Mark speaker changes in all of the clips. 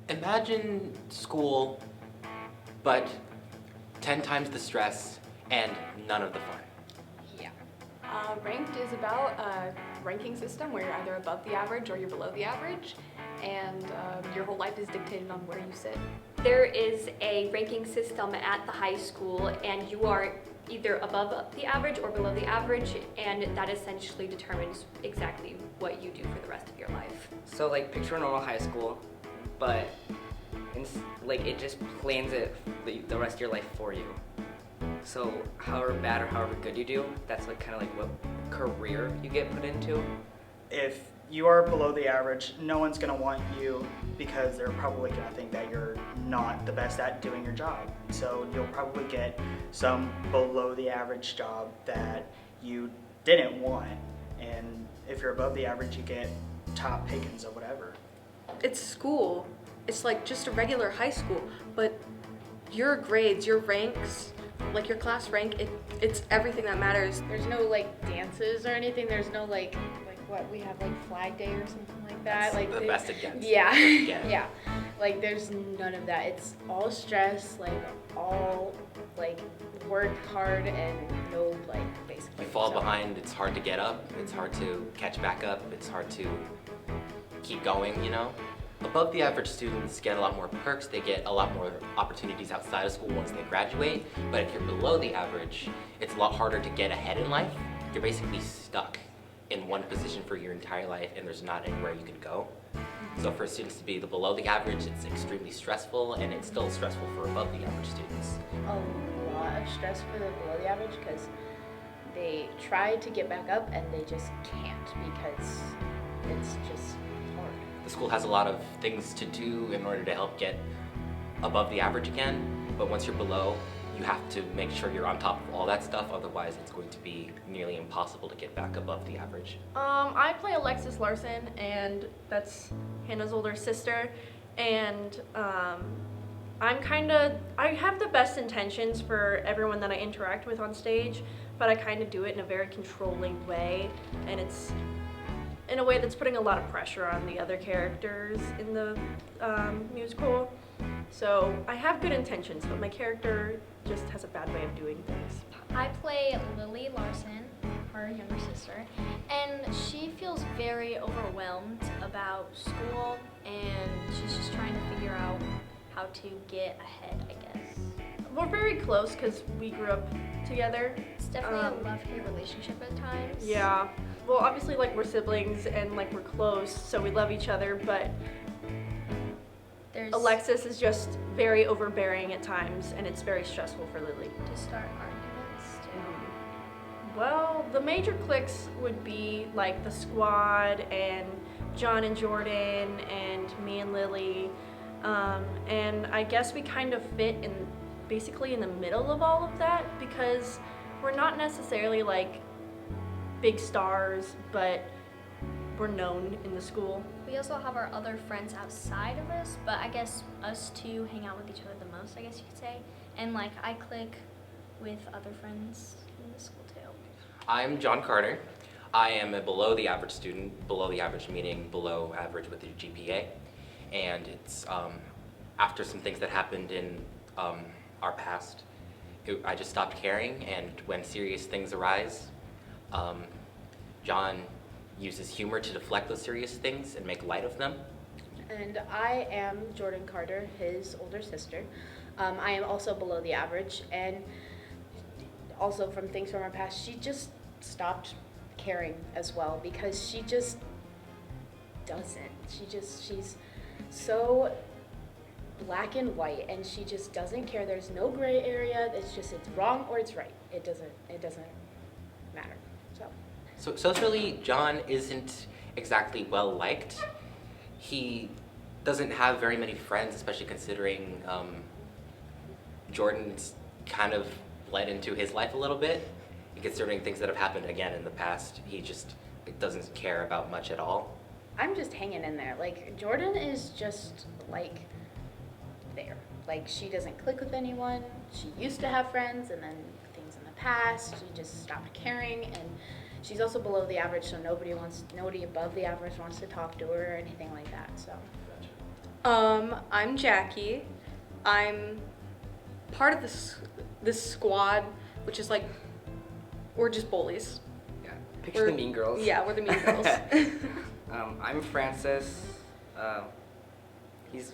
Speaker 1: Imagine school, but 10 times the stress and none of the fun.
Speaker 2: Yeah.
Speaker 3: Ranked is about a ranking system where you're either above the average or you're below the average, and your whole life is dictated on where you sit.
Speaker 4: There is a ranking system at the high school, and you are either above the average or below the average, and that essentially determines exactly what you do for the rest of your life.
Speaker 5: So like picture a normal high school, but like it just plans it the rest of your life for you. So however bad or however good you do, that's like kind of like what career you get put into.
Speaker 6: If you are below the average, no one's going to want you because they're probably going to think that you're not the best at doing your job. So you'll probably get some below the average job that you didn't want. And if you're above the average, you get top pickings or whatever.
Speaker 7: It's school. It's like just a regular high school, but your grades, your ranks, like your class rank, it's everything that matters.
Speaker 2: There's no like dances or anything. There's no like what we have like Flag Day or something like that.
Speaker 1: That's
Speaker 2: like
Speaker 1: the best it gets.
Speaker 2: Yeah.
Speaker 1: Yeah.
Speaker 2: Yeah. Like there's none of that. It's all stress, like all like work hard and no like basically.
Speaker 1: You fall behind, it's hard to get up, it's hard to catch back up, it's hard to keep going, you know? Above the average students get a lot more perks, they get a lot more opportunities outside of school once they graduate, but if you're below the average, it's a lot harder to get ahead in life. You're basically stuck in one position for your entire life and there's not anywhere you can go. So for students to be below the average, it's extremely stressful, and it's still stressful for above the average students.
Speaker 2: A lot of stress for the below the average because they try to get back up and they just can't because it's just hard.
Speaker 1: The school has a lot of things to do in order to help get above the average again, but once you're below, you have to make sure you're on top of all that stuff, otherwise it's going to be nearly impossible to get back above the average.
Speaker 8: I play Alexis Larson, and that's Hannah's older sister, and I have the best intentions for everyone that I interact with on stage, but I kind of do it in a very controlling way, and it's in a way that's putting a lot of pressure on the other characters in the musical. So I have good intentions, but my character just has a bad way of doing things.
Speaker 9: I play Lily Larson, her younger sister, and she feels very overwhelmed about school, and she's just trying to figure out how to get ahead, I guess.
Speaker 8: We're very close because we grew up together.
Speaker 9: It's definitely a love-hate relationship at times.
Speaker 8: Yeah. Well, obviously, like, we're siblings and, like, we're close, so we love each other, but Alexis is just very overbearing at times, and it's very stressful for Lily.
Speaker 9: To start arguments, too.
Speaker 8: Well, the major cliques would be, like, the squad and John and Jordan and me and Lily, and I guess we kind of fit in basically in the middle of all of that because we're not necessarily, like, big stars, but we're known in the school.
Speaker 9: We also have our other friends outside of us, but I guess us two hang out with each other the most, I guess you could say. And like I click with other friends in the school too.
Speaker 1: I'm John Carter. I am a below the average student, below the average meaning below average with a GPA. And it's after some things that happened in our past, I just stopped caring, and when serious things arise, John uses humor to deflect those serious things and make light of them.
Speaker 2: And I am Jordan Carter, his older sister. I am also below the average, and also from things from our past, she just stopped caring as well because she just doesn't. She's so black and white, and she just doesn't care. There's no gray area. It's wrong or it's right. It doesn't matter.
Speaker 1: So socially, John isn't exactly well liked. He doesn't have very many friends, especially considering Jordan's kind of bled into his life a little bit. And considering things that have happened again in the past, he just doesn't care about much at all.
Speaker 2: I'm just hanging in there. Like, Jordan is just like there. Like, she doesn't click with anyone. She used to have friends, and then things in the past, she just stopped caring, and she's also below the average, so nobody above the average wants to talk to her or anything like that. So
Speaker 7: I'm Jackie. I'm part of this squad, which is like, we're just bullies.
Speaker 5: Yeah. Picture the mean girls.
Speaker 7: Yeah, we're the mean girls.
Speaker 5: I'm Francis. He's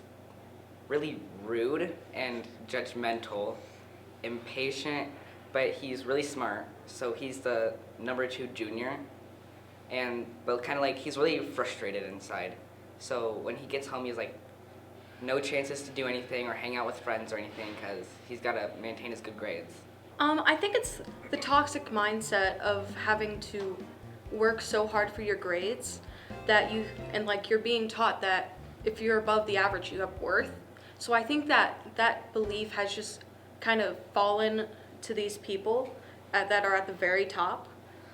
Speaker 5: really rude and judgmental, impatient, but he's really smart. So he's the number 2 junior, but kind of like he's really frustrated inside. So when he gets home, he's like, no chances to do anything or hang out with friends or anything because he's got to maintain his good grades.
Speaker 7: I think it's the toxic mindset of having to work so hard for your grades that you're being taught that if you're above the average, you have worth. So I think that belief has just kind of fallen to these people that are at the very top,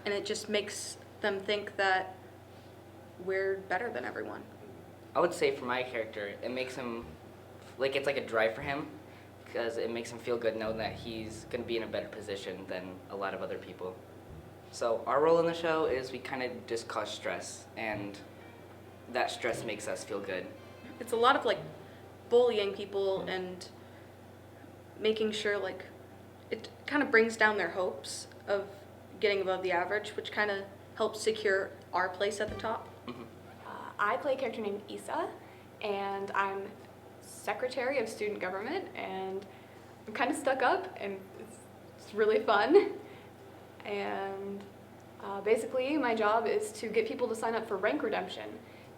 Speaker 7: and it just makes them think that we're better than everyone.
Speaker 5: I would say for my character, it makes him, like it's like a drive for him because it makes him feel good knowing that he's going to be in a better position than a lot of other people. So our role in the show is we kind of just cause stress, and that stress makes us feel good.
Speaker 7: It's a lot of like bullying people and making sure like it kind of brings down their hopes of getting above the average, which kind of helps secure our place at the top.
Speaker 5: Mm-hmm.
Speaker 3: I play a character named Issa, and I'm secretary of student government, and I'm kind of stuck up, and it's really fun. And basically, my job is to get people to sign up for rank redemption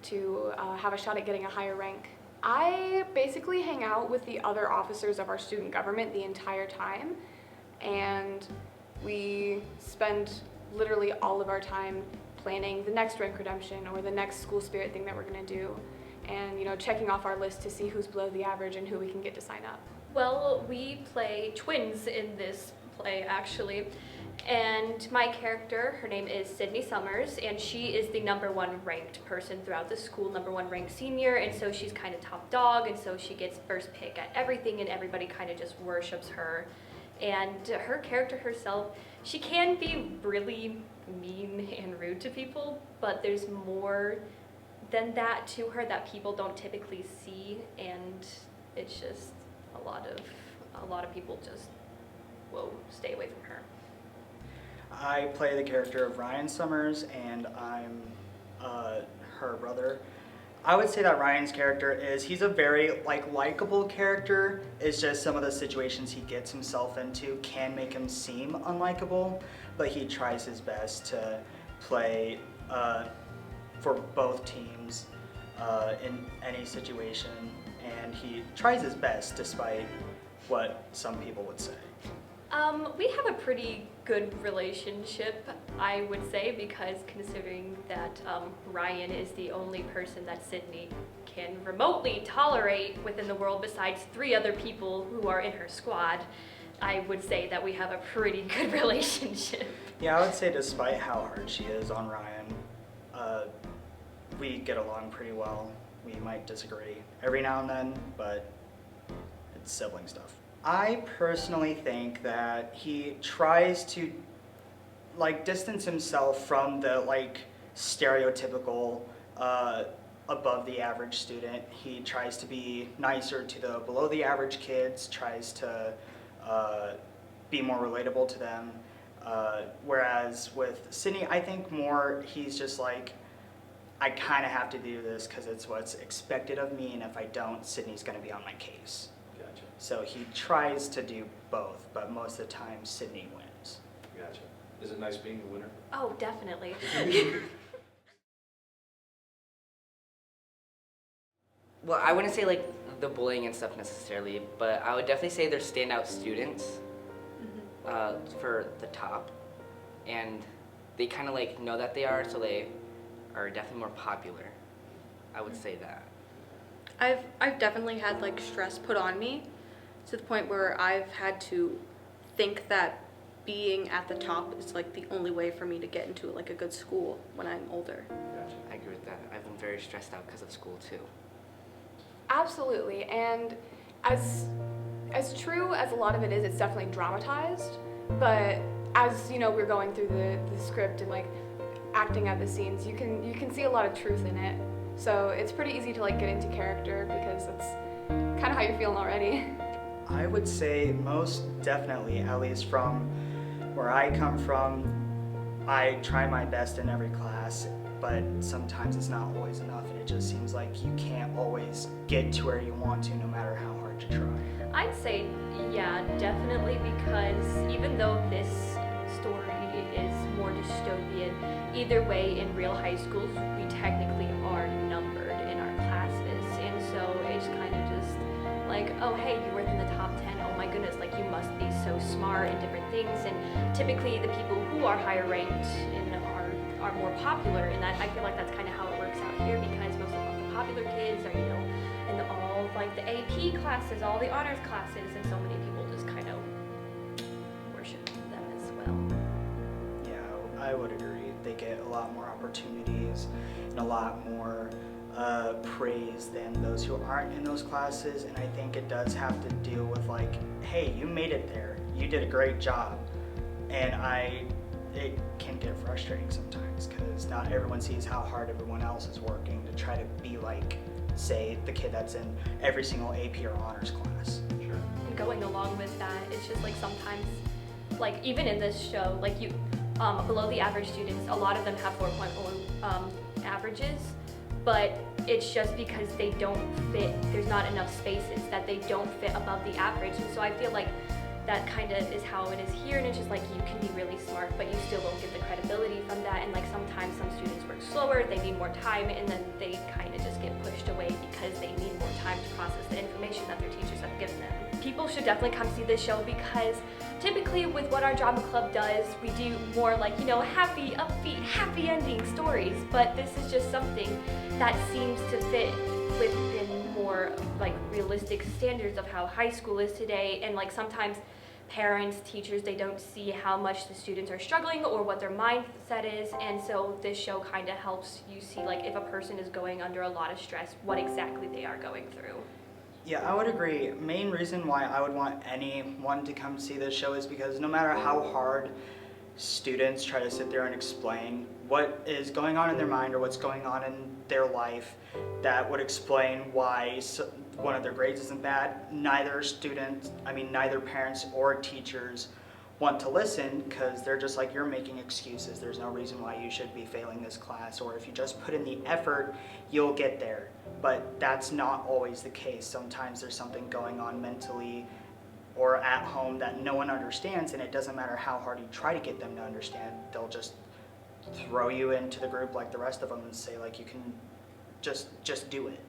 Speaker 3: to have a shot at getting a higher rank. I basically hang out with the other officers of our student government the entire time, and we spend literally all of our time planning the next rank redemption or the next school spirit thing that we're going to do, and checking off our list to see who's below the average and who we can get to sign up.
Speaker 4: Well, we play twins in this play, actually. And my character, her name is Sydney Summers, and she is the #1 ranked person throughout the school, #1 ranked senior, and so she's kind of top dog, and so she gets first pick at everything, and everybody kind of just worships her. And her character herself, she can be really mean and rude to people, but there's more than that to her that people don't typically see, and it's just a lot of people just, whoa, stay away from her.
Speaker 6: I play the character of Ryan Summers, and I'm her brother. I would say that Ryan's character he's a very likable character. It's just some of the situations he gets himself into can make him seem unlikable, but he tries his best to play for both teams in any situation, and he tries his best despite what some people would say.
Speaker 4: We have a pretty good relationship, I would say, because considering that Ryan is the only person that Sydney can remotely tolerate within the world besides 3 other people who are in her squad, I would say that we have a pretty good relationship.
Speaker 6: Yeah, I would say despite how hard she is on Ryan, we get along pretty well. We might disagree every now and then, but it's sibling stuff. I personally think that he tries to distance himself from the stereotypical above the average student. He tries to be nicer to the below the average kids, tries to be more relatable to them. Whereas with Sydney, I think more he's just I kind of have to do this because it's what's expected of me, and if I don't, Sydney's going to be on my case.
Speaker 10: Gotcha.
Speaker 6: So he tries to do both, but most of the time Sydney wins.
Speaker 10: Gotcha. Is it nice being the winner?
Speaker 4: Oh, definitely.
Speaker 5: Well, I wouldn't say the bullying and stuff necessarily, but I would definitely say they're standout students for the top, and they kind of know that they are, so they are definitely more popular. I would say that.
Speaker 7: I've definitely had stress put on me to the point where I've had to think that being at the top is the only way for me to get into a good school when I'm older.
Speaker 10: Gotcha.
Speaker 5: I agree with that. I've been very stressed out because of school too.
Speaker 3: Absolutely, and as true as a lot of it is, it's definitely dramatized, but as we're going through the script, and acting out the scenes, you can see a lot of truth in it. So it's pretty easy to like get into character because that's kind of how you're feeling already.
Speaker 6: I would say most definitely, at least from where I come from, I try my best in every class, but sometimes it's not always enough, and it just seems like you can't always get to where you want to no matter how hard you try.
Speaker 4: I'd say, yeah, definitely, because even though this story is more dystopian, either way, in real high schools, we technically are numbered in our classes, and so it's kind of just like, oh, hey, you were in the top 10, oh my goodness, like, you must be so smart and different things, and typically the people who are higher ranked and are more popular, and that I feel like that's kind of how it works out here, because most of the popular kids are, you know, in all like the AP classes, all the honors classes, and so many people just kind of worship them as well.
Speaker 6: Yeah, I would agree. They get a lot more opportunities and a lot more praise than those who aren't in those classes, and I think it does have to deal with like, hey, you made it there, you did a great job, and it can get frustrating sometimes because not everyone sees how hard everyone else is working to try to be like, say, the kid that's in every single AP or honors class.
Speaker 10: Sure.
Speaker 4: And going along with that, it's just like sometimes, like even in this show, like you, below the average students, a lot of them have 4.0 averages, but it's just because they don't fit, there's not enough spaces that they don't fit above the average, and so I feel like that kind of is how it is here, and it's just like you can be really smart, but you still won't get the credibility from that, and like sometimes some students work slower, they need more time, and then they kind of just get pushed away because they need more time to process the information that their teachers have given them. People should definitely come see this show because typically with what our drama club does, we do more like, you know, happy, upbeat, happy ending stories, but this is just something that seems to fit within more like realistic standards of how high school is today, and like sometimes parents, teachers, they don't see how much the students are struggling or what their mindset is, and so this show kind of helps you see like if a person is going under a lot of stress, what exactly they are going through.
Speaker 6: Yeah, I would agree. Main reason why I would want anyone to come see this show is because no matter how hard students try to sit there and explain what is going on in their mind or what's going on in their life that would explain why one of their grades isn't bad, neither parents or teachers want to listen because they're just like, you're making excuses. There's no reason why you should be failing this class, or if you just put in the effort, you'll get there. But that's not always the case. Sometimes there's something going on mentally or at home that no one understands, and it doesn't matter how hard you try to get them to understand, they'll just throw you into the group like the rest of them and say like, you can just do it.